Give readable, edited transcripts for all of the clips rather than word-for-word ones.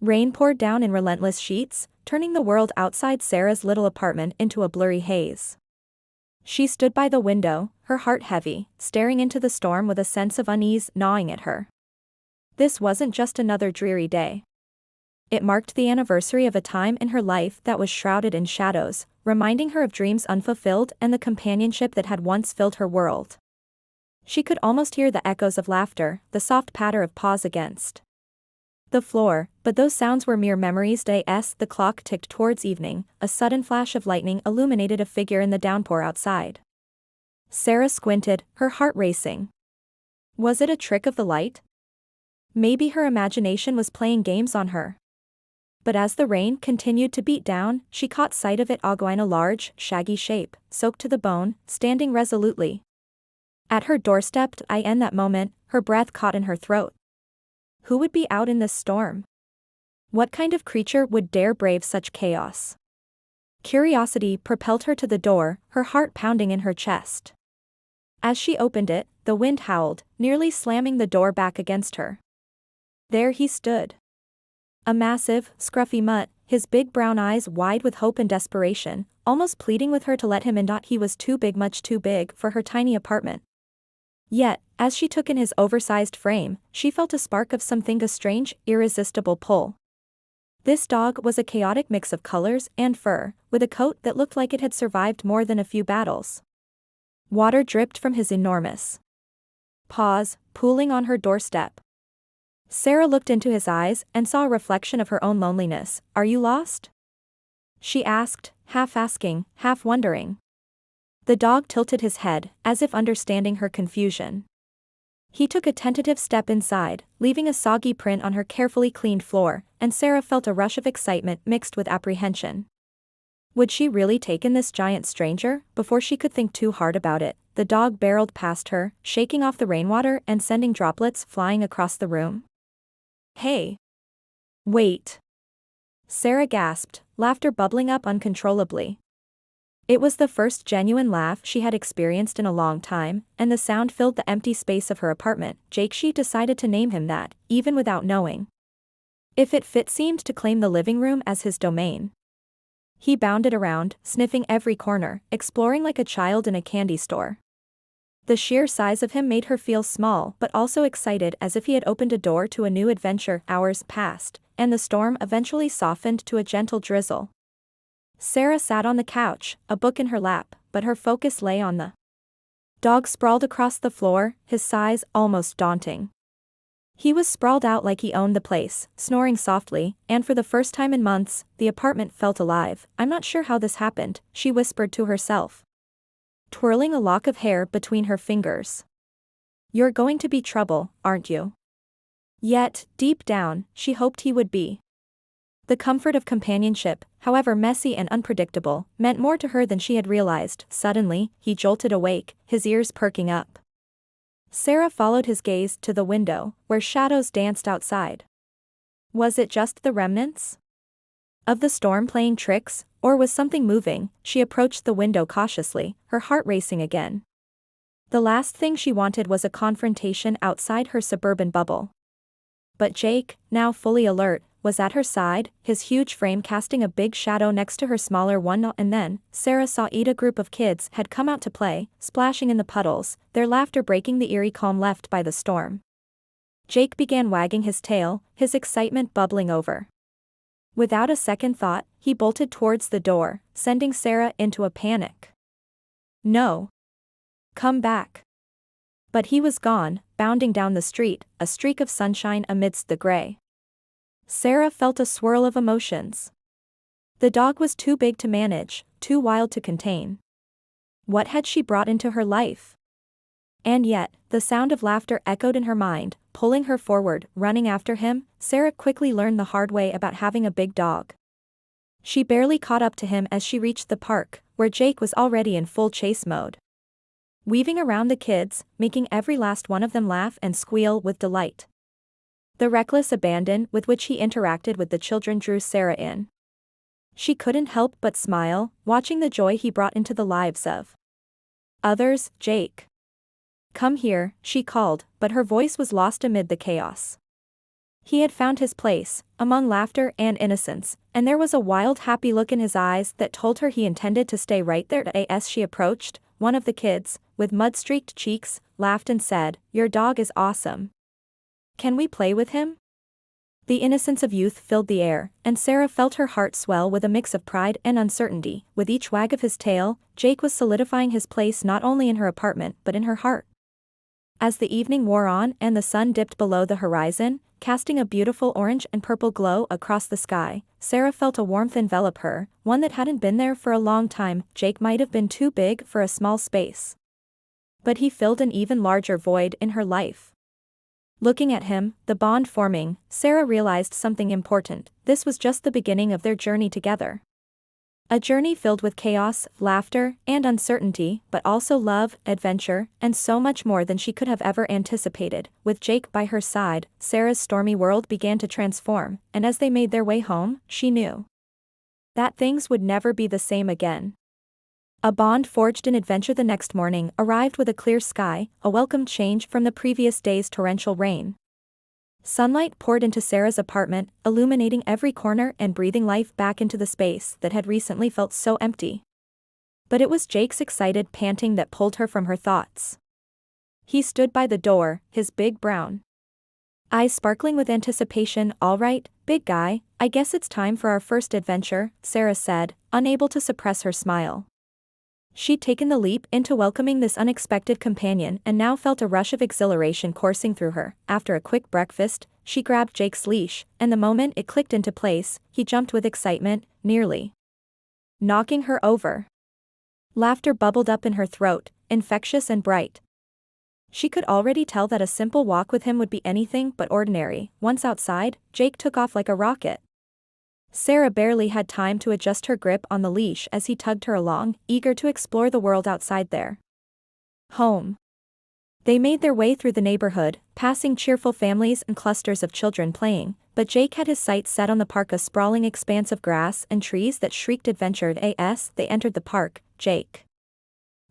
Rain poured down in relentless sheets, turning the world outside Sarah's little apartment into a blurry haze. She stood by the window, her heart heavy, staring into the storm with a sense of unease gnawing at her. This wasn't just another dreary day. It marked the anniversary of a time in her life that was shrouded in shadows, reminding her of dreams unfulfilled and the companionship that had once filled her world. She could almost hear the echoes of laughter, the soft patter of paws against the floor, but those sounds were mere memories. The clock ticked towards evening, a sudden flash of lightning illuminated a figure in the downpour outside. Sarah squinted, her heart racing. Was it a trick of the light? Maybe her imagination was playing games on her. But as the rain continued to beat down, she caught sight of it, a large, shaggy shape, soaked to the bone, standing resolutely at her doorstep. In that moment, her breath caught in her throat. Who would be out in this storm? What kind of creature would dare brave such chaos? Curiosity propelled her to the door, her heart pounding in her chest. As she opened it, the wind howled, nearly slamming the door back against her. There he stood. A massive, scruffy mutt, his big brown eyes wide with hope and desperation, almost pleading with her to let him in. He was too big, much too big for her tiny apartment. Yet, as she took in his oversized frame, she felt a spark of something, a strange, irresistible pull. This dog was a chaotic mix of colors and fur, with a coat that looked like it had survived more than a few battles. Water dripped from his enormous paws, pooling on her doorstep. Sarah looked into his eyes and saw a reflection of her own loneliness. "Are you lost?" she asked, half asking, half wondering. The dog tilted his head, as if understanding her confusion. He took a tentative step inside, leaving a soggy print on her carefully cleaned floor, and Sarah felt a rush of excitement mixed with apprehension. Would she really take in this giant stranger? Before she could think too hard about it, the dog barreled past her, shaking off the rainwater and sending droplets flying across the room. "Hey! Wait!" Sarah gasped, laughter bubbling up uncontrollably. It was the first genuine laugh she had experienced in a long time, and the sound filled the empty space of her apartment. Jake, she decided to name him that, even without knowing if it seemed to claim the living room as his domain. He bounded around, sniffing every corner, exploring like a child in a candy store. The sheer size of him made her feel small but also excited, as if he had opened a door to a new adventure. Hours passed, and the storm eventually softened to a gentle drizzle. Sarah sat on the couch, a book in her lap, but her focus lay on the dog sprawled across the floor, his size almost daunting. He was sprawled out like he owned the place, snoring softly, and for the first time in months, the apartment felt alive. "I'm not sure how this happened," she whispered to herself, twirling a lock of hair between her fingers. "You're going to be trouble, aren't you?" Yet, deep down, she hoped he would be. The comfort of companionship, however messy and unpredictable, meant more to her than she had realized. Suddenly, he jolted awake, his ears perking up. Sarah followed his gaze to the window, where shadows danced outside. Was it just the remnants of the storm playing tricks, or was something moving? She approached the window cautiously, her heart racing again. The last thing she wanted was a confrontation outside her suburban bubble. But Jake, now fully alert, was at her side, his huge frame casting a big shadow next to her smaller one. And then, Sarah saw a group of kids had come out to play, splashing in the puddles, their laughter breaking the eerie calm left by the storm. Jake began wagging his tail, his excitement bubbling over. Without a second thought, he bolted towards the door, sending Sarah into a panic. "No! Come back!" But he was gone, bounding down the street, a streak of sunshine amidst the gray. Sarah felt a swirl of emotions. The dog was too big to manage, too wild to contain. What had she brought into her life? And yet, the sound of laughter echoed in her mind, pulling her forward. Running after him, Sarah quickly learned the hard way about having a big dog. She barely caught up to him as she reached the park, where Jake was already in full chase mode. Weaving around the kids, making every last one of them laugh and squeal with delight. The reckless abandon with which he interacted with the children drew Sarah in. She couldn't help but smile, watching the joy he brought into the lives of others. "Jake! Come here," she called, but her voice was lost amid the chaos. He had found his place, among laughter and innocence, and there was a wild happy look in his eyes that told her he intended to stay right there. As she approached, one of the kids, with mud-streaked cheeks, laughed and said, "Your dog is awesome. Can we play with him?" The innocence of youth filled the air, and Sarah felt her heart swell with a mix of pride and uncertainty. With each wag of his tail, Jake was solidifying his place not only in her apartment but in her heart. As the evening wore on and the sun dipped below the horizon, casting a beautiful orange and purple glow across the sky, Sarah felt a warmth envelop her, one that hadn't been there for a long time. Jake might have been too big for a small space, but he filled an even larger void in her life. Looking at him, the bond forming, Sarah realized something important. This was just the beginning of their journey together. A journey filled with chaos, laughter, and uncertainty, but also love, adventure, and so much more than she could have ever anticipated. With Jake by her side, Sarah's stormy world began to transform, and as they made their way home, she knew that things would never be the same again. A bond forged in adventure. The next morning arrived with a clear sky, a welcome change from the previous day's torrential rain. Sunlight poured into Sarah's apartment, illuminating every corner and breathing life back into the space that had recently felt so empty. But it was Jake's excited panting that pulled her from her thoughts. He stood by the door, his big brown eyes sparkling with anticipation. "All right, big guy, I guess it's time for our first adventure," Sarah said, unable to suppress her smile. She'd taken the leap into welcoming this unexpected companion and now felt a rush of exhilaration coursing through her. After a quick breakfast, she grabbed Jake's leash, and the moment it clicked into place, he jumped with excitement, nearly knocking her over. Laughter bubbled up in her throat, infectious and bright. She could already tell that a simple walk with him would be anything but ordinary. Once outside, Jake took off like a rocket. Sarah barely had time to adjust her grip on the leash as he tugged her along, eager to explore the world outside their home. They made their way through the neighborhood, passing cheerful families and clusters of children playing, but Jake had his sights set on the park, a sprawling expanse of grass and trees that shrieked adventure. As they entered the park, Jake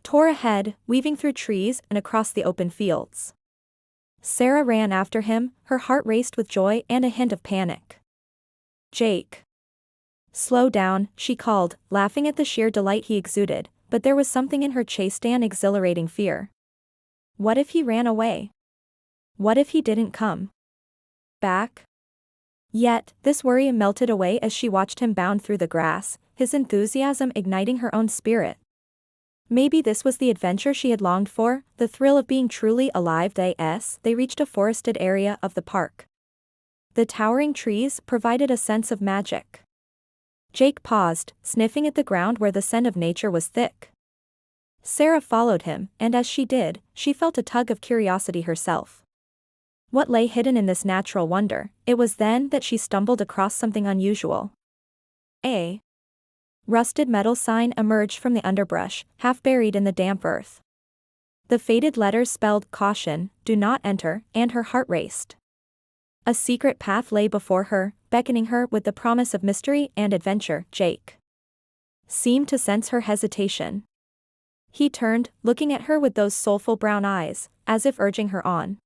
tore ahead, weaving through trees and across the open fields. Sarah ran after him, her heart raced with joy and a hint of panic. "Jake, slow down," she called, laughing at the sheer delight he exuded, but there was something in her chased an exhilarating fear. What if he ran away? What if he didn't come back? Yet, this worry melted away as she watched him bound through the grass, his enthusiasm igniting her own spirit. Maybe this was the adventure she had longed for, the thrill of being truly alive. As they reached a forested area of the park, the towering trees provided a sense of magic. Jake paused, sniffing at the ground where the scent of nature was thick. Sarah followed him, and as she did, she felt a tug of curiosity herself. What lay hidden in this natural wonder? It was then that she stumbled across something unusual. A rusted metal sign emerged from the underbrush, half buried in the damp earth. The faded letters spelled "Caution, do not enter," and her heart raced. A secret path lay before her, beckoning her with the promise of mystery and adventure. Jake seemed to sense her hesitation. He turned, looking at her with those soulful brown eyes, as if urging her on.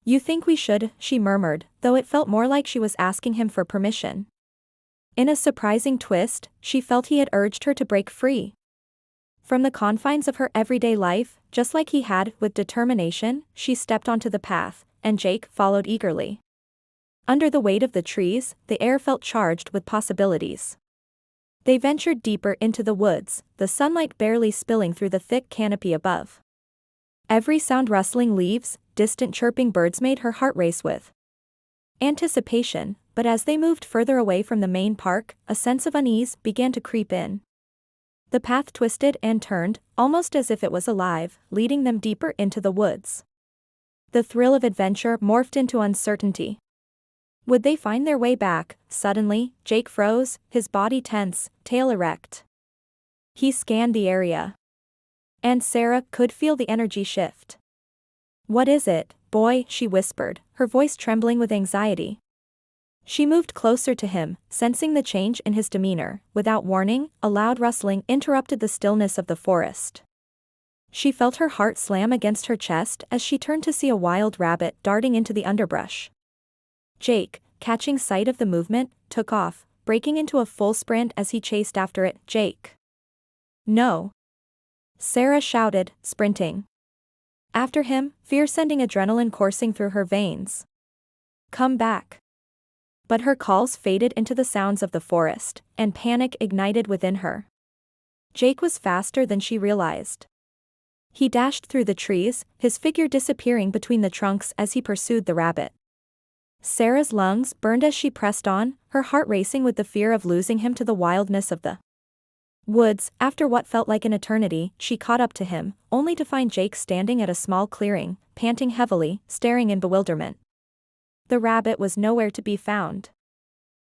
"You think we should," she murmured, though it felt more like she was asking him for permission. In a surprising twist, she felt he had urged her to break free from the confines of her everyday life. Just like he had, with determination, she stepped onto the path, and Jake followed eagerly. Under the weight of the trees, the air felt charged with possibilities. They ventured deeper into the woods, the sunlight barely spilling through the thick canopy above. Every sound, rustling leaves, distant chirping birds, made her heart race with anticipation, but as they moved further away from the main park, a sense of unease began to creep in. The path twisted and turned, almost as if it was alive, leading them deeper into the woods. The thrill of adventure morphed into uncertainty. Would they find their way back? Suddenly, Jake froze, his body tense, tail erect. He scanned the area, and Sarah could feel the energy shift. "What is it, boy?" she whispered, her voice trembling with anxiety. She moved closer to him, sensing the change in his demeanor. Without warning, a loud rustling interrupted the stillness of the forest. She felt her heart slam against her chest as she turned to see a wild rabbit darting into the underbrush. Jake, catching sight of the movement, took off, breaking into a full sprint as he chased after it. Jake. No. Sarah shouted, sprinting after him, fear sending adrenaline coursing through her veins. Come back. But her calls faded into the sounds of the forest, and panic ignited within her. Jake was faster than she realized. He dashed through the trees, his figure disappearing between the trunks as he pursued the rabbit. Sarah's lungs burned as she pressed on, her heart racing with the fear of losing him to the wildness of the woods. After what felt like an eternity, she caught up to him, only to find Jake standing at a small clearing, panting heavily, staring in bewilderment. The rabbit was nowhere to be found.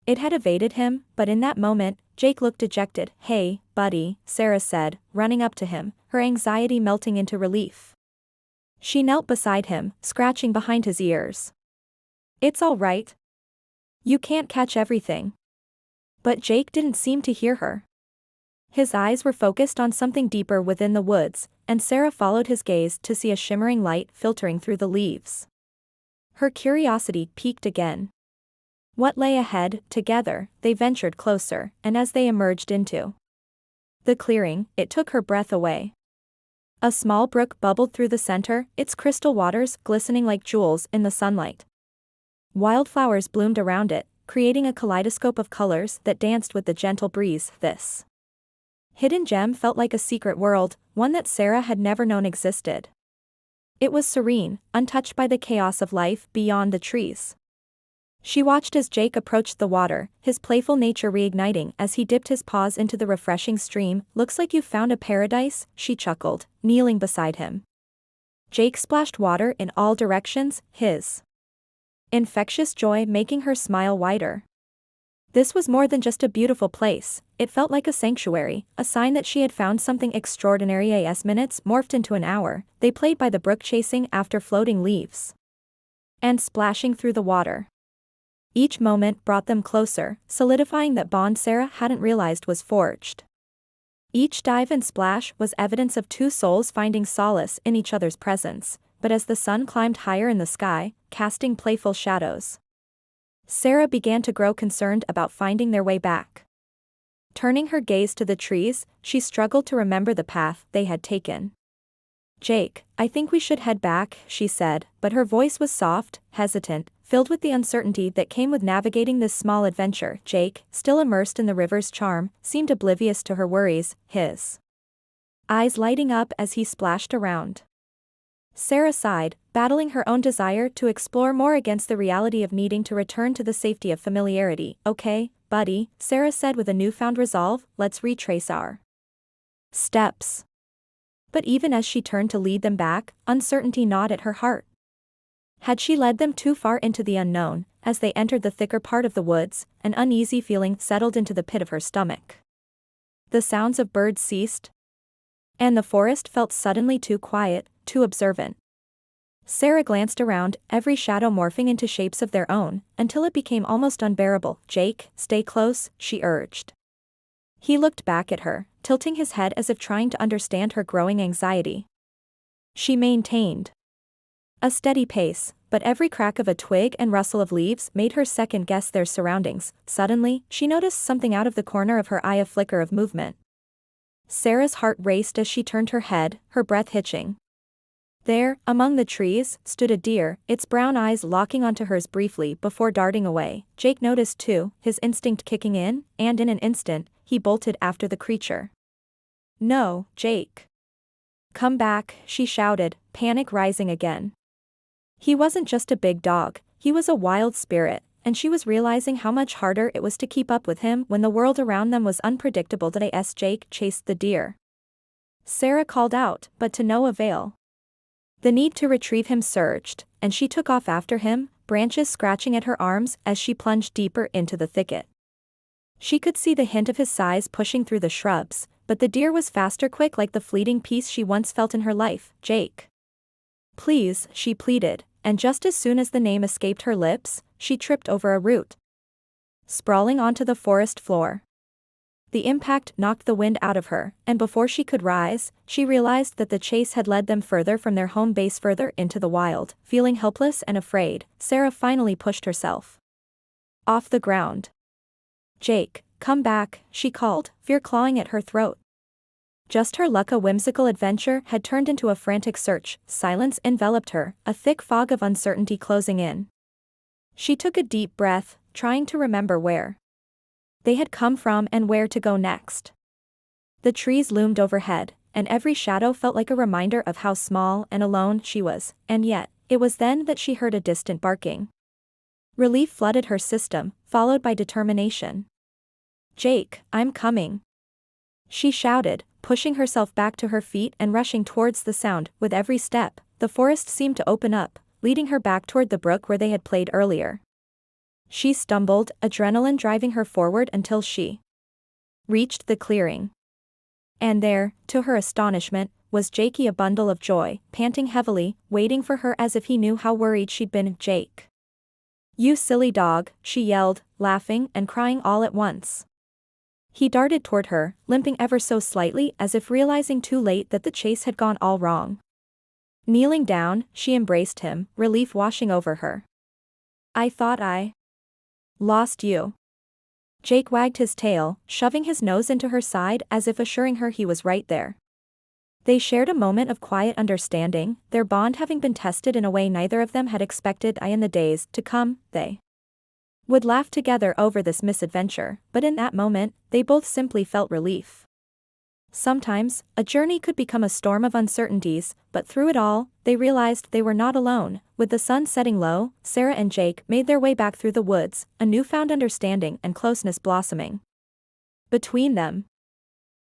It had evaded him, but in that moment, Jake looked dejected. Hey, buddy, Sarah said, running up to him, her anxiety melting into relief. She knelt beside him, scratching behind his ears. It's all right. You can't catch everything. But Jake didn't seem to hear her. His eyes were focused on something deeper within the woods, and Sarah followed his gaze to see a shimmering light filtering through the leaves. Her curiosity piqued again. What lay ahead? Together, they ventured closer, and as they emerged into the clearing, it took her breath away. A small brook bubbled through the center, its crystal waters glistening like jewels in the sunlight. Wildflowers bloomed around it, creating a kaleidoscope of colors that danced with the gentle breeze. This hidden gem felt like a secret world, one that Sarah had never known existed. It was serene, untouched by the chaos of life beyond the trees. She watched as Jake approached the water, his playful nature reigniting as he dipped his paws into the refreshing stream. Looks like you've found a paradise, she chuckled, kneeling beside him. Jake splashed water in all directions, his infectious joy making her smile wider. This was more than just a beautiful place, it felt like a sanctuary, a sign that she had found something extraordinary. As minutes morphed into an hour, they played by the brook chasing after floating leaves and splashing through the water. Each moment brought them closer, solidifying that bond Sarah hadn't realized was forged. Each dive and splash was evidence of two souls finding solace in each other's presence, but as the sun climbed higher in the sky, casting playful shadows, Sarah began to grow concerned about finding their way back. Turning her gaze to the trees, she struggled to remember the path they had taken. Jake, I think we should head back, she said, but her voice was soft, hesitant, filled with the uncertainty that came with navigating this small adventure. Jake, still immersed in the river's charm, seemed oblivious to her worries, his eyes lighting up as he splashed around. Sarah sighed, battling her own desire to explore more against the reality of needing to return to the safety of familiarity. Okay, buddy, Sarah said with a newfound resolve, let's retrace our steps. But even as she turned to lead them back, uncertainty gnawed at her heart. Had she led them too far into the unknown? As they entered the thicker part of the woods, an uneasy feeling settled into the pit of her stomach. The sounds of birds ceased, and the forest felt suddenly too quiet, too observant. Sarah glanced around, every shadow morphing into shapes of their own, until it became almost unbearable. Jake, stay close, she urged. He looked back at her, tilting his head as if trying to understand her growing anxiety. She maintained a steady pace, but every crack of a twig and rustle of leaves made her second-guess their surroundings. Suddenly, she noticed something out of the corner of her eye, a flicker of movement. Sarah's heart raced as she turned her head, her breath hitching. There, among the trees, stood a deer, its brown eyes locking onto hers briefly before darting away. Jake noticed too, his instinct kicking in, and in an instant, he bolted after the creature. No, Jake. Come back, she shouted, panic rising again. He wasn't just a big dog, he was a wild spirit, and she was realizing how much harder it was to keep up with him when the world around them was unpredictable. As Jake chased the deer, Sarah called out, but to no avail. The need to retrieve him surged, and she took off after him, branches scratching at her arms as she plunged deeper into the thicket. She could see the hint of his size pushing through the shrubs, but the deer was faster, quick like the fleeting peace she once felt in her life. Jake. Please, she pleaded, and just as soon as the name escaped her lips, she tripped over a root, sprawling onto the forest floor. The impact knocked the wind out of her, and before she could rise, she realized that the chase had led them further from their home base, further into the wild. Feeling helpless and afraid, Sarah finally pushed herself off the ground. "Jake, come back," she called, fear clawing at her throat. Just her luck, a whimsical adventure had turned into a frantic search. Silence enveloped her, a thick fog of uncertainty closing in. She took a deep breath, trying to remember where they had come from and where to go next. The trees loomed overhead, and every shadow felt like a reminder of how small and alone she was, and yet, it was then that she heard a distant barking. Relief flooded her system, followed by determination. "Jake, I'm coming," she shouted, pushing herself back to her feet and rushing towards the sound. With every step, the forest seemed to open up, leading her back toward the brook where they had played earlier. She stumbled, adrenaline driving her forward until she reached the clearing. And there, to her astonishment, was Jakey, a bundle of joy, panting heavily, waiting for her as if he knew how worried she'd been. "Jake, you silly dog," she yelled, laughing and crying all at once. He darted toward her, limping ever so slightly as if realizing too late that the chase had gone all wrong. Kneeling down, she embraced him, relief washing over her. "I thought I lost you." Jake wagged his tail, shoving his nose into her side as if assuring her he was right there. They shared a moment of quiet understanding, their bond having been tested in a way neither of them had expected. In the days to come, they would laugh together over this misadventure, but in that moment, they both simply felt relief. Sometimes, a journey could become a storm of uncertainties, but through it all, they realized they were not alone. With the sun setting low, Sarah and Jake made their way back through the woods, a newfound understanding and closeness blossoming between them.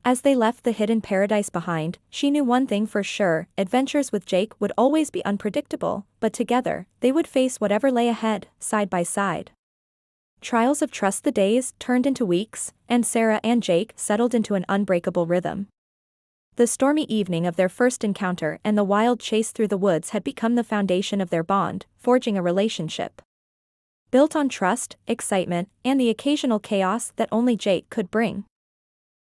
As they left the hidden paradise behind, she knew one thing for sure: adventures with Jake would always be unpredictable, but together, they would face whatever lay ahead, side by side. Trials of trust. The days turned into weeks, and Sarah and Jake settled into an unbreakable rhythm. The stormy evening of their first encounter and the wild chase through the woods had become the foundation of their bond, forging a relationship built on trust, excitement, and the occasional chaos that only Jake could bring.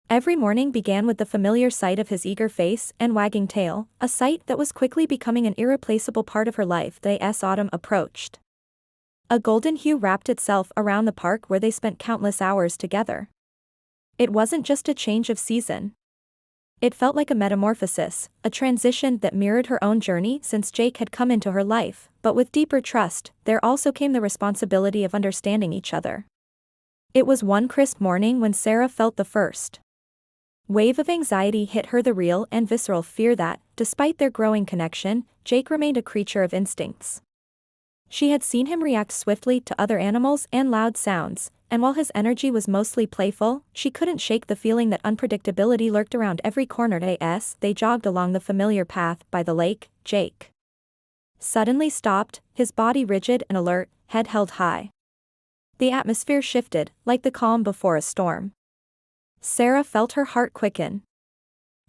Every morning began with the familiar sight of his eager face and wagging tail, a sight that was quickly becoming an irreplaceable part of her life. As autumn approached, a golden hue wrapped itself around the park where they spent countless hours together. It wasn't just a change of season. It felt like a metamorphosis, a transition that mirrored her own journey since Jake had come into her life, but with deeper trust, there also came the responsibility of understanding each other. It was one crisp morning when Sarah felt the first wave of anxiety hit her, the real and visceral fear that, despite their growing connection, Jake remained a creature of instincts. She had seen him react swiftly to other animals and loud sounds, and while his energy was mostly playful, she couldn't shake the feeling that unpredictability lurked around every corner. As they jogged along the familiar path by the lake, Jake suddenly stopped, his body rigid and alert, head held high. The atmosphere shifted, like the calm before a storm. Sarah felt her heart quicken.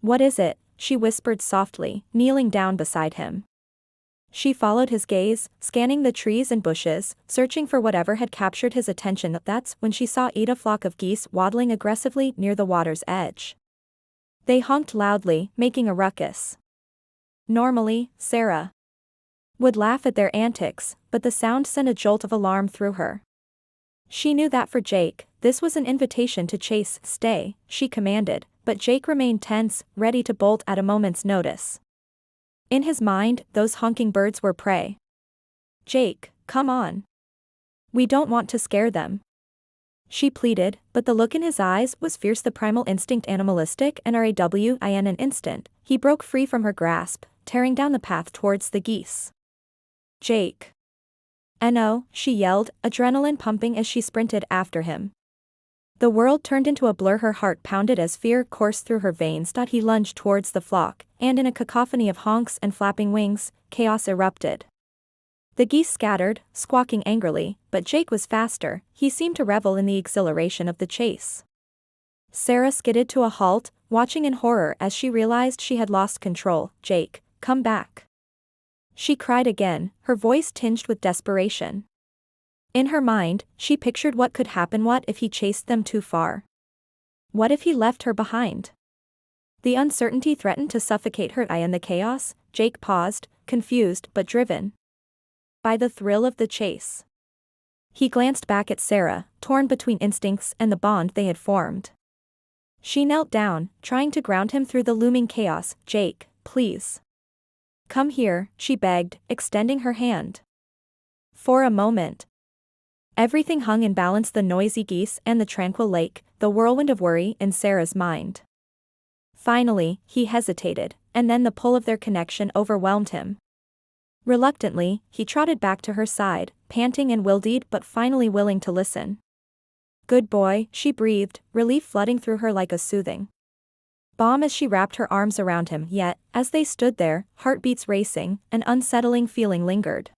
"What is it?" she whispered softly, kneeling down beside him. She followed his gaze, scanning the trees and bushes, searching for whatever had captured his attention. That's when she saw a flock of geese waddling aggressively near the water's edge. They honked loudly, making a ruckus. Normally, Sarah would laugh at their antics, but the sound sent a jolt of alarm through her. She knew that for Jake, this was an invitation to chase. "Stay," she commanded, but Jake remained tense, ready to bolt at a moment's notice. In his mind, those honking birds were prey. "Jake, come on. We don't want to scare them," she pleaded, but the look in his eyes was fierce, the primal instinct animalistic. In an instant, he broke free from her grasp, tearing down the path towards the geese. "Jake. No," she yelled, adrenaline pumping as she sprinted after him. The world turned into a blur, her heart pounded as fear coursed through her veins. He lunged towards the flock, and in a cacophony of honks and flapping wings, chaos erupted. The geese scattered, squawking angrily, but Jake was faster. He seemed to revel in the exhilaration of the chase. Sarah skidded to a halt, watching in horror as she realized she had lost control. "Jake, come back," she cried again, her voice tinged with desperation. In her mind, she pictured what could happen. What if he chased them too far? What if he left her behind? The uncertainty threatened to suffocate her. In the chaos, Jake paused, confused but driven by the thrill of the chase. He glanced back at Sarah, torn between instincts and the bond they had formed. She knelt down, trying to ground him through the looming chaos. "Jake, please. Come here," she begged, extending her hand. For a moment, everything hung in balance: the noisy geese and the tranquil lake, the whirlwind of worry in Sarah's mind. Finally, he hesitated, and then the pull of their connection overwhelmed him. Reluctantly, he trotted back to her side, panting and wildeed but finally willing to listen. "Good boy," she breathed, relief flooding through her like a soothing balm as she wrapped her arms around him. Yet, as they stood there, heartbeats racing, an unsettling feeling lingered.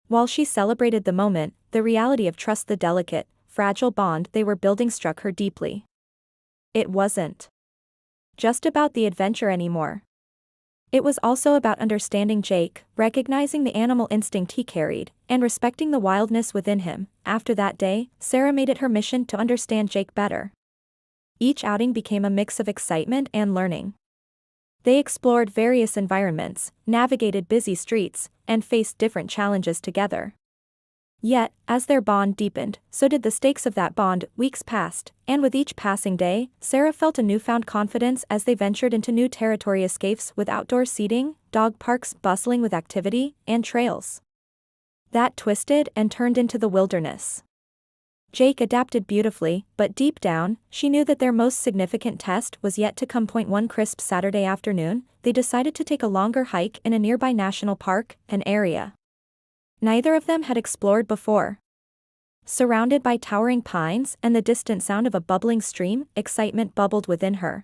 While she celebrated the moment, the reality of trust, the delicate, fragile bond they were building, struck her deeply. It wasn't just about the adventure anymore. It was also about understanding Jake, recognizing the animal instinct he carried, and respecting the wildness within him. After that day, Sarah made it her mission to understand Jake better. Each outing became a mix of excitement and learning. They explored various environments, navigated busy streets, and faced different challenges together. Yet, as their bond deepened, so did the stakes of that bond. Weeks passed, and with each passing day, Sarah felt a newfound confidence as they ventured into new territory: escapes with outdoor seating, dog parks bustling with activity, and trails that twisted and turned into the wilderness. Jake adapted beautifully, but deep down, she knew that their most significant test was yet to come. One crisp Saturday afternoon, they decided to take a longer hike in a nearby national park, an area neither of them had explored before. Surrounded by towering pines and the distant sound of a bubbling stream, excitement bubbled within her.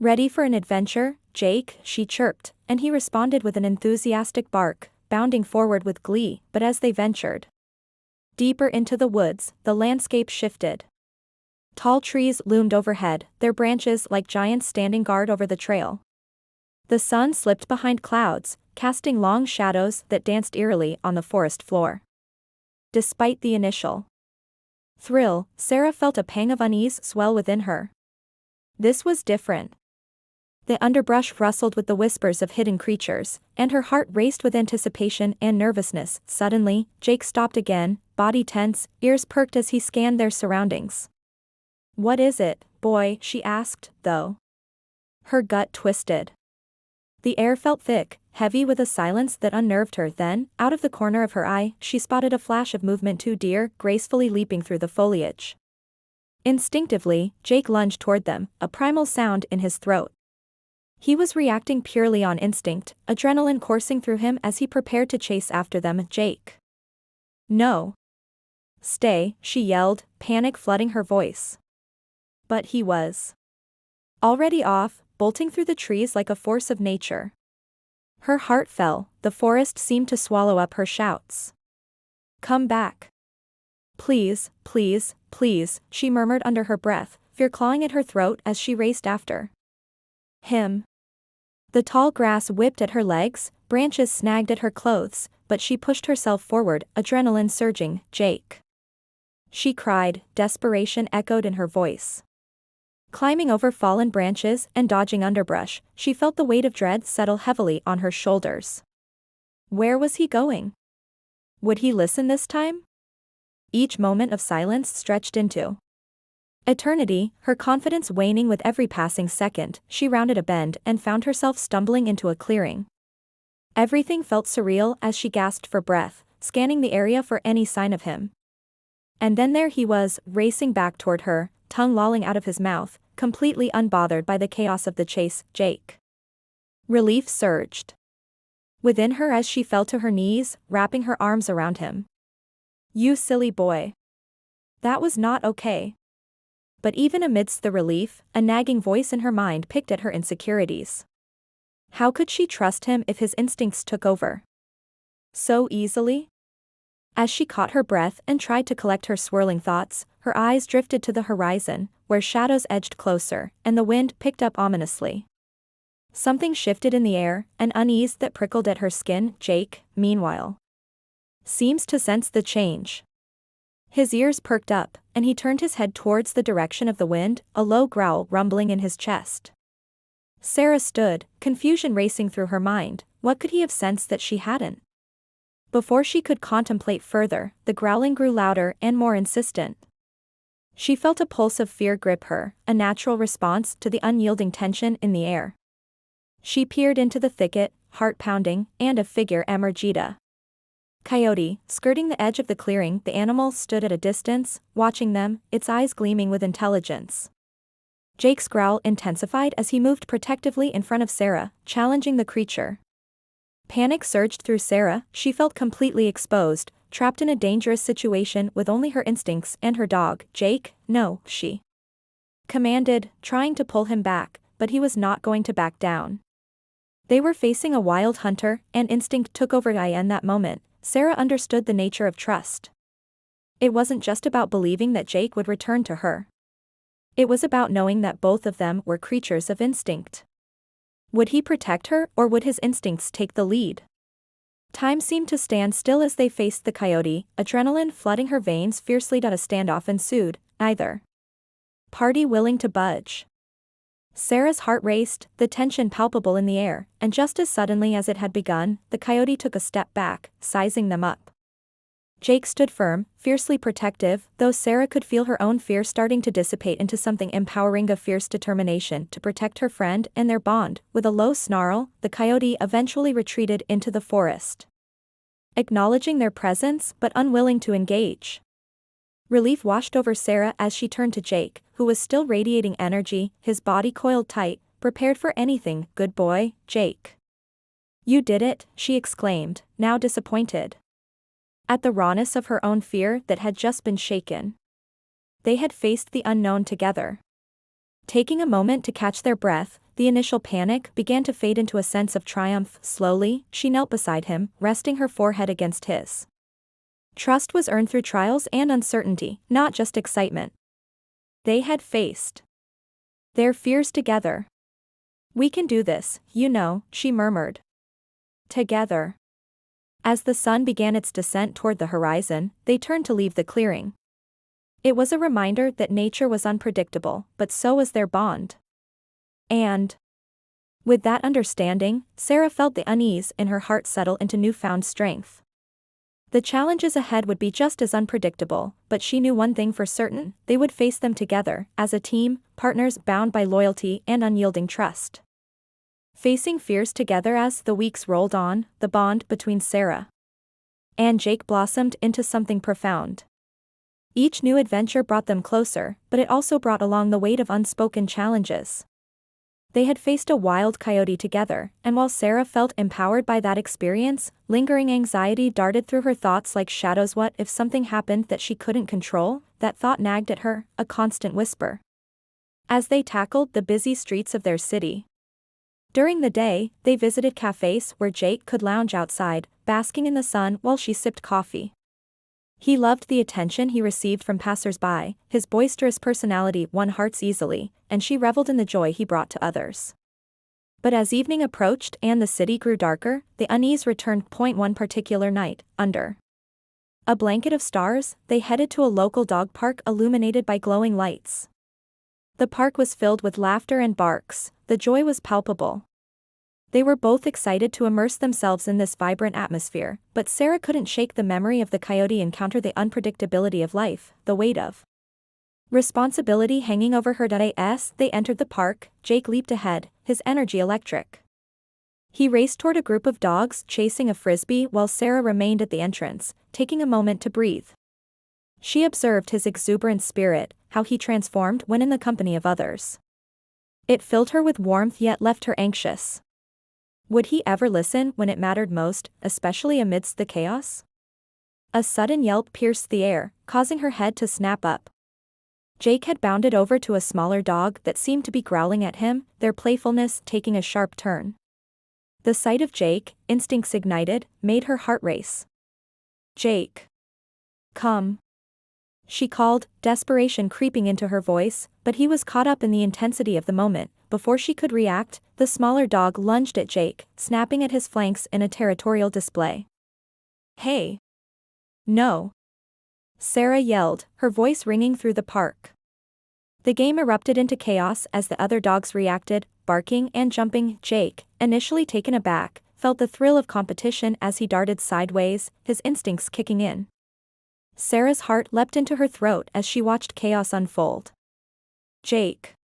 "Ready for an adventure, Jake?" she chirped, and he responded with an enthusiastic bark, bounding forward with glee. But as they ventured deeper into the woods, the landscape shifted. Tall trees loomed overhead, their branches like giants standing guard over the trail. The sun slipped behind clouds, casting long shadows that danced eerily on the forest floor. Despite the initial thrill, Sarah felt a pang of unease swell within her. This was different. The underbrush rustled with the whispers of hidden creatures, and her heart raced with anticipation and nervousness. Suddenly, Jake stopped again, body tense, ears perked as he scanned their surroundings. "What is it, boy?" she asked, though her gut twisted. The air felt thick, heavy with a silence that unnerved her. Then, out of the corner of her eye, she spotted a flash of movement: two deer, gracefully leaping through the foliage. Instinctively, Jake lunged toward them, a primal sound in his throat. He was reacting purely on instinct, adrenaline coursing through him as he prepared to chase after them. "Jake. No. Stay," she yelled, panic flooding her voice. But he was already off, bolting through the trees like a force of nature. Her heart fell, the forest seemed to swallow up her shouts. "Come back. Please, please, please," she murmured under her breath, fear clawing at her throat as she raced after him. The tall grass whipped at her legs, branches snagged at her clothes, but she pushed herself forward, adrenaline surging. "Jake!" she cried, desperation echoed in her voice. Climbing over fallen branches and dodging underbrush, she felt the weight of dread settle heavily on her shoulders. Where was he going? Would he listen this time? Each moment of silence stretched into eternity, her confidence waning with every passing second. She rounded a bend and found herself stumbling into a clearing. Everything felt surreal as she gasped for breath, scanning the area for any sign of him. And then there he was, racing back toward her, tongue lolling out of his mouth, completely unbothered by the chaos of the chase. "Jake." Relief surged within her as she fell to her knees, wrapping her arms around him. "You silly boy. That was not okay." But even amidst the relief, a nagging voice in her mind picked at her insecurities. How could she trust him if his instincts took over so easily? As she caught her breath and tried to collect her swirling thoughts, her eyes drifted to the horizon, where shadows edged closer, and the wind picked up ominously. Something shifted in the air, an unease that prickled at her skin. Jake, meanwhile, seems to sense the change. His ears perked up, and he turned his head towards the direction of the wind, a low growl rumbling in his chest. Sarah stood, confusion racing through her mind. What could he have sensed that she hadn't? Before she could contemplate further, the growling grew louder and more insistent. She felt a pulse of fear grip her, a natural response to the unyielding tension in the air. She peered into the thicket, heart pounding, and a figure emerged. Coyote, skirting the edge of the clearing, the animal stood at a distance, watching them, its eyes gleaming with intelligence. Jake's growl intensified as he moved protectively in front of Sarah, challenging the creature. Panic surged through Sarah, she felt completely exposed, trapped in a dangerous situation with only her instincts and her dog. Jake, no, she commanded, trying to pull him back, but he was not going to back down. They were facing a wild hunter, and instinct took over. In that moment, Sarah understood the nature of trust. It wasn't just about believing that Jake would return to her. It was about knowing that both of them were creatures of instinct. Would he protect her, or would his instincts take the lead? Time seemed to stand still as they faced the coyote, adrenaline flooding her veins fiercely. A standoff ensued, neither party willing to budge. Sarah's heart raced, the tension palpable in the air, and just as suddenly as it had begun, the coyote took a step back, sizing them up. Jake stood firm, fiercely protective, though Sarah could feel her own fear starting to dissipate into something empowering, a fierce determination to protect her friend and their bond. With a low snarl, the coyote eventually retreated into the forest, acknowledging their presence but unwilling to engage. Relief washed over Sarah as she turned to Jake, who was still radiating energy, his body coiled tight, prepared for anything. Good boy, Jake. You did it, she exclaimed, now disappointed at the rawness of her own fear that had just been shaken. They had faced the unknown together. Taking a moment to catch their breath, the initial panic began to fade into a sense of triumph. Slowly, she knelt beside him, resting her forehead against his. Trust was earned through trials and uncertainty, not just excitement. They had faced their fears together. We can do this, you know, she murmured. Together. As the sun began its descent toward the horizon, they turned to leave the clearing. It was a reminder that nature was unpredictable, but so was their bond. And with that understanding, Sarah felt the unease in her heart settle into newfound strength. The challenges ahead would be just as unpredictable, but she knew one thing for certain: they would face them together, as a team, partners bound by loyalty and unyielding trust. Facing fears together. As the weeks rolled on, the bond between Sarah and Jake blossomed into something profound. Each new adventure brought them closer, but it also brought along the weight of unspoken challenges. They had faced a wild coyote together, and while Sarah felt empowered by that experience, lingering anxiety darted through her thoughts like shadows. What if something happened that she couldn't control? That thought nagged at her, a constant whisper, as they tackled the busy streets of their city. During the day, they visited cafes where Jake could lounge outside, basking in the sun while she sipped coffee. He loved the attention he received from passers-by, his boisterous personality won hearts easily, and she reveled in the joy he brought to others. But as evening approached and the city grew darker, the unease returned. One particular night, under a blanket of stars, they headed to a local dog park illuminated by glowing lights. The park was filled with laughter and barks, the joy was palpable. They were both excited to immerse themselves in this vibrant atmosphere, but Sarah couldn't shake the memory of the coyote encounter, the unpredictability of life, the weight of responsibility hanging over her. As they entered the park, Jake leaped ahead, his energy electric. He raced toward a group of dogs chasing a frisbee while Sarah remained at the entrance, taking a moment to breathe. She observed his exuberant spirit, how he transformed when in the company of others. It filled her with warmth yet left her anxious. Would he ever listen when it mattered most, especially amidst the chaos? A sudden yelp pierced the air, causing her head to snap up. Jake had bounded over to a smaller dog that seemed to be growling at him, their playfulness taking a sharp turn. The sight of Jake, instincts ignited, made her heart race. Jake. Come. She called, desperation creeping into her voice, but he was caught up in the intensity of the moment. Before she could react, the smaller dog lunged at Jake, snapping at his flanks in a territorial display. Hey. No. Sarah yelled, her voice ringing through the park. The game erupted into chaos as the other dogs reacted, barking and jumping. Jake, initially taken aback, felt the thrill of competition as he darted sideways, his instincts kicking in. Sarah's heart leapt into her throat as she watched chaos unfold. Jake.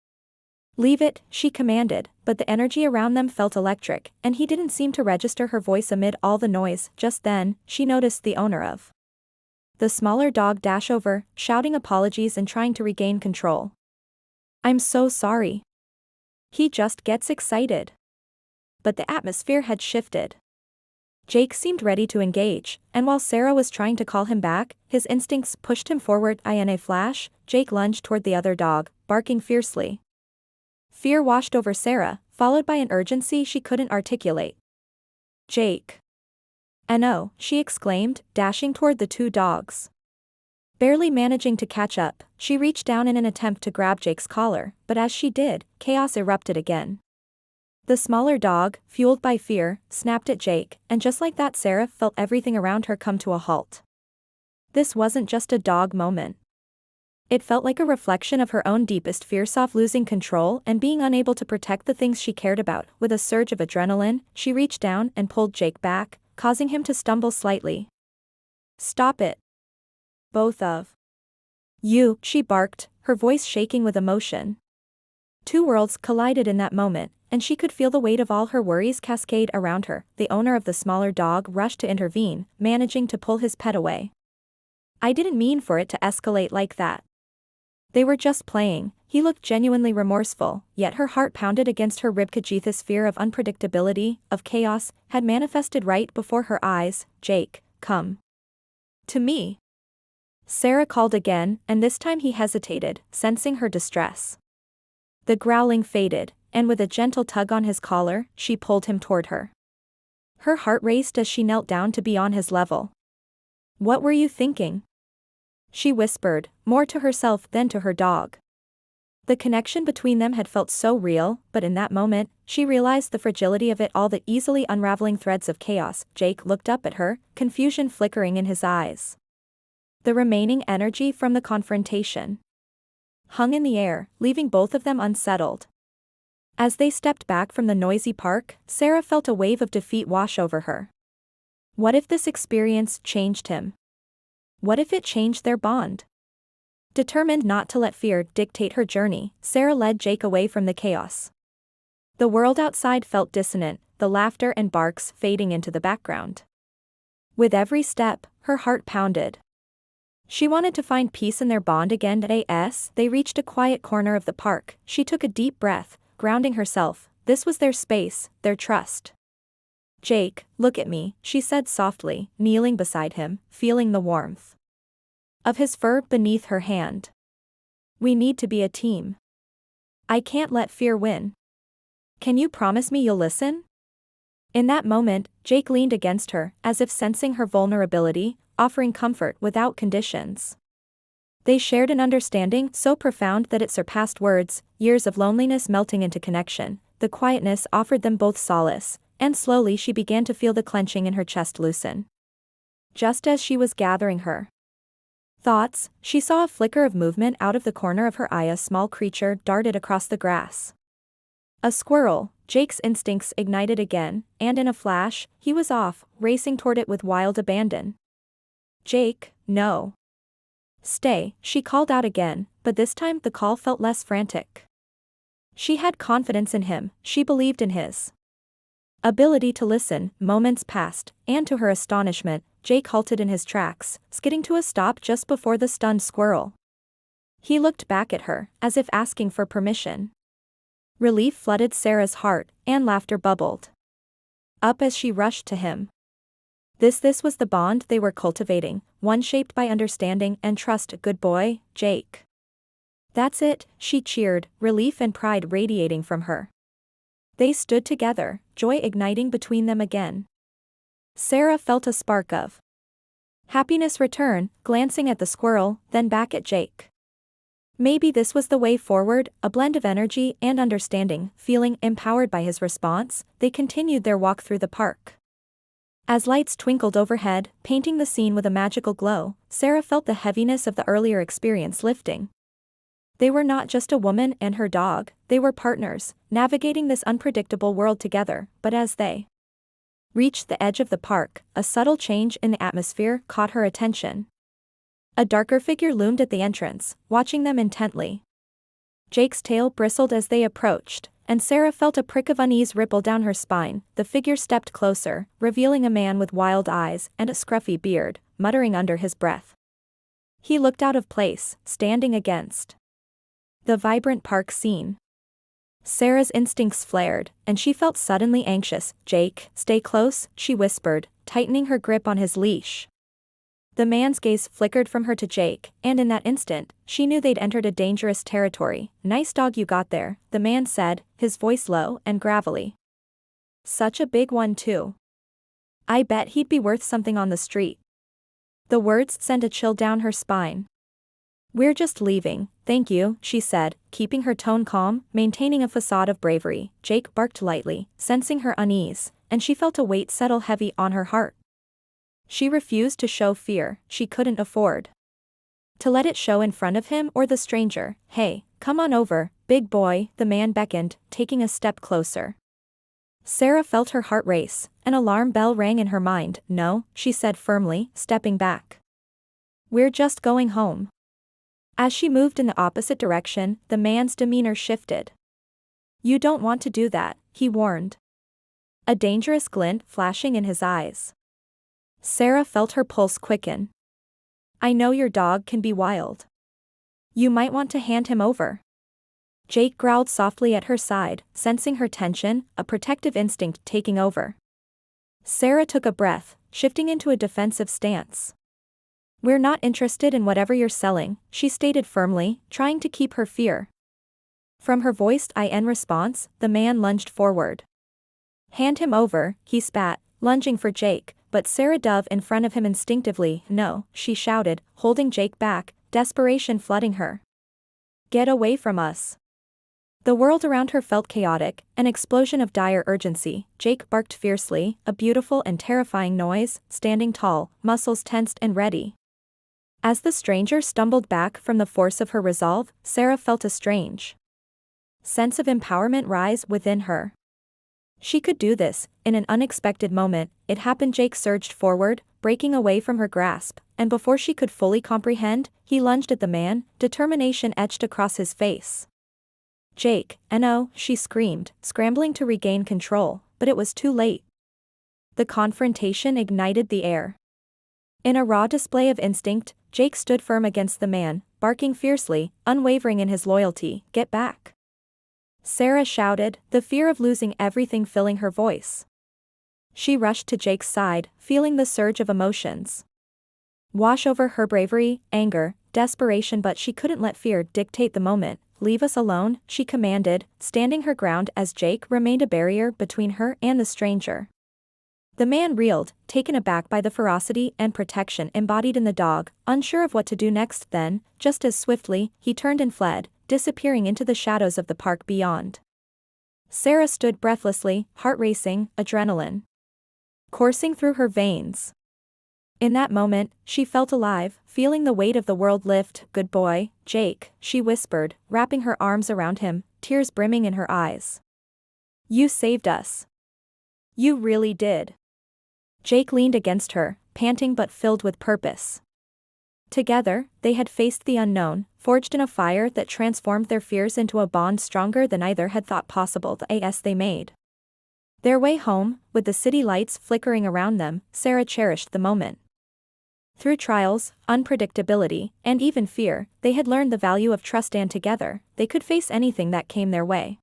Leave it, she commanded, but the energy around them felt electric, and he didn't seem to register her voice amid all the noise. Just then, she noticed the owner of the smaller dog dash over, shouting apologies and trying to regain control. I'm so sorry. He just gets excited. But the atmosphere had shifted. Jake seemed ready to engage, and while Sarah was trying to call him back, his instincts pushed him forward. In a flash, Jake lunged toward the other dog, barking fiercely. Fear washed over Sarah, followed by an urgency she couldn't articulate. Jake. No, she exclaimed, dashing toward the two dogs. Barely managing to catch up, she reached down in an attempt to grab Jake's collar, but as she did, chaos erupted again. The smaller dog, fueled by fear, snapped at Jake, and just like that Sarah felt everything around her come to a halt. This wasn't just a dog moment. It felt like a reflection of her own deepest fears of losing control and being unable to protect the things she cared about. With a surge of adrenaline, she reached down and pulled Jake back, causing him to stumble slightly. Stop it. Both of you, she barked, her voice shaking with emotion. Two worlds collided in that moment, and she could feel the weight of all her worries cascade around her. The owner of the smaller dog rushed to intervene, managing to pull his pet away. I didn't mean for it to escalate like that. They were just playing. He looked genuinely remorseful, yet her heart pounded against her ribcage. This fear of unpredictability, of chaos, had manifested right before her eyes. Jake, come to me. Sarah called again, and this time he hesitated, sensing her distress. The growling faded, and with a gentle tug on his collar, she pulled him toward her. Her heart raced as she knelt down to be on his level. What were you thinking? She whispered, more to herself than to her dog. The connection between them had felt so real, but in that moment, she realized the fragility of it all, the easily unraveling threads of chaos. Jake looked up at her, confusion flickering in his eyes. The remaining energy from the confrontation hung in the air, leaving both of them unsettled. As they stepped back from the noisy park, Sarah felt a wave of defeat wash over her. What if this experience changed him? What if it changed their bond? Determined not to let fear dictate her journey, Sarah led Jake away from the chaos. The world outside felt dissonant, the laughter and barks fading into the background. With every step, her heart pounded. She wanted to find peace in their bond again. As they reached a quiet corner of the park, she took a deep breath, grounding herself. This was their space, their trust. Jake, look at me, she said softly, kneeling beside him, feeling the warmth of his fur beneath her hand. We need to be a team. I can't let fear win. Can you promise me you'll listen? In that moment, Jake leaned against her, as if sensing her vulnerability, offering comfort without conditions. They shared an understanding so profound that it surpassed words, years of loneliness melting into connection. The quietness offered them both solace, and slowly she began to feel the clenching in her chest loosen. Just as she was gathering her thoughts, she saw a flicker of movement out of the corner of her eye. A small creature darted across the grass. A squirrel. Jake's instincts ignited again, and in a flash, he was off, racing toward it with wild abandon. Jake, no. Stay, she called out again, but this time the call felt less frantic. She had confidence in him, she believed in his ability to listen. Moments passed, and to her astonishment, Jake halted in his tracks, skidding to a stop just before the stunned squirrel. He looked back at her, as if asking for permission. Relief flooded Sarah's heart, and laughter bubbled up as she rushed to him. This was the bond they were cultivating, one shaped by understanding and trust. Good boy, Jake. That's it, she cheered, relief and pride radiating from her. They stood together, joy igniting between them again. Sarah felt a spark of happiness return, glancing at the squirrel, then back at Jake. Maybe this was the way forward, a blend of energy and understanding. Feeling empowered by his response, they continued their walk through the park. As lights twinkled overhead, painting the scene with a magical glow, Sarah felt the heaviness of the earlier experience lifting. They were not just a woman and her dog, they were partners, navigating this unpredictable world together, but as they reached the edge of the park, a subtle change in the atmosphere caught her attention. A darker figure loomed at the entrance, watching them intently. Jake's tail bristled as they approached, and Sarah felt a prick of unease ripple down her spine. The figure stepped closer, revealing a man with wild eyes and a scruffy beard, muttering under his breath. He looked out of place, standing against the vibrant park scene. Sarah's instincts flared, and she felt suddenly anxious. "Jake, stay close," she whispered, tightening her grip on his leash. The man's gaze flickered from her to Jake, and in that instant, she knew they'd entered a dangerous territory. "Nice dog you got there," the man said, his voice low and gravelly. "Such a big one too. I bet he'd be worth something on the street." The words sent a chill down her spine. "We're just leaving, thank you," she said, keeping her tone calm, maintaining a facade of bravery. Jake barked lightly, sensing her unease, and she felt a weight settle heavy on her heart. She refused to show fear. She couldn't afford to let it show in front of him or the stranger. "Hey, come on over, big boy," the man beckoned, taking a step closer. Sarah felt her heart race. An alarm bell rang in her mind. "No," she said firmly, stepping back. "We're just going home." As she moved in the opposite direction, the man's demeanor shifted. "You don't want to do that," he warned, a dangerous glint flashing in his eyes. Sarah felt her pulse quicken. "I know your dog can be wild. You might want to hand him over." Jake growled softly at her side, sensing her tension, a protective instinct taking over. Sarah took a breath, shifting into a defensive stance. "We're not interested in whatever you're selling," she stated firmly, trying to keep her fear from her voiced in response. The man lunged forward. "Hand him over," he spat, lunging for Jake, but Sarah dove in front of him instinctively. "No," she shouted, holding Jake back, desperation flooding her. "Get away from us." The world around her felt chaotic, an explosion of dire urgency. Jake barked fiercely, a beautiful and terrifying noise, standing tall, muscles tensed and ready. As the stranger stumbled back from the force of her resolve, Sarah felt a strange sense of empowerment rise within her. She could do this. In an unexpected moment, it happened. Jake surged forward, breaking away from her grasp, and before she could fully comprehend, he lunged at the man, determination etched across his face. "Jake, no," she screamed, scrambling to regain control, but it was too late. The confrontation ignited the air. In a raw display of instinct, Jake stood firm against the man, barking fiercely, unwavering in his loyalty. "Get back!" Sarah shouted, the fear of losing everything filling her voice. She rushed to Jake's side, feeling the surge of emotions wash over her: bravery, anger, desperation, but she couldn't let fear dictate the moment. "Leave us alone," she commanded, standing her ground as Jake remained a barrier between her and the stranger. The man reeled, taken aback by the ferocity and protection embodied in the dog, unsure of what to do next. Then, just as swiftly, he turned and fled, disappearing into the shadows of the park beyond. Sarah stood breathlessly, heart racing, adrenaline coursing through her veins. In that moment, she felt alive, feeling the weight of the world lift. "Good boy, Jake," she whispered, wrapping her arms around him, tears brimming in her eyes. "You saved us. You really did." Jake leaned against her, panting but filled with purpose. Together, they had faced the unknown, forged in a fire that transformed their fears into a bond stronger than either had thought possible. As they made their way home, with the city lights flickering around them, Sarah cherished the moment. Through trials, unpredictability, and even fear, they had learned the value of trust, and together, they could face anything that came their way.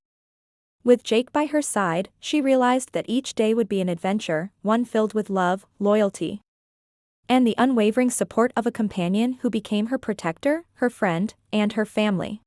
With Jake by her side, she realized that each day would be an adventure, one filled with love, loyalty, and the unwavering support of a companion who became her protector, her friend, and her family.